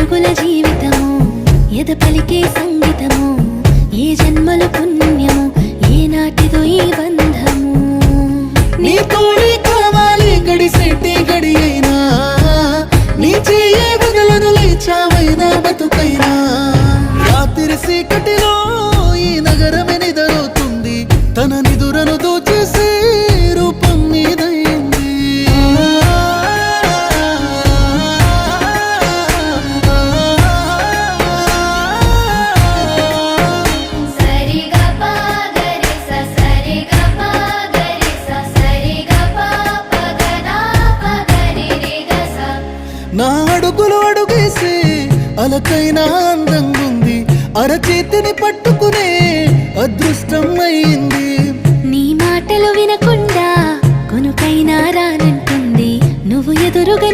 పరుగుల జీవితము ఎద పలికే సంగీతము ఏ జన్మల పుణ్యము ఏ నాటిదో ఈ బంధము నీ తోడే కావాలి గడిసేటి గడి అయినా నీ చెయ్యే వదలను లేచావైనా బతుకైనా రాత్రి సీకటిలో ఈ నగరమే నిదరవుతుంది తన నిదురను దోచేసే రూపం నీదైంది నా అడుగులు అడుగేసి అలకైనా అందంగుంది అరచేతిని పట్టుకునే అదృష్టం అయింది నీ మాటలు వినకుండా కొనుకైనా రానంటుంది నువ్వు ఎదురుగా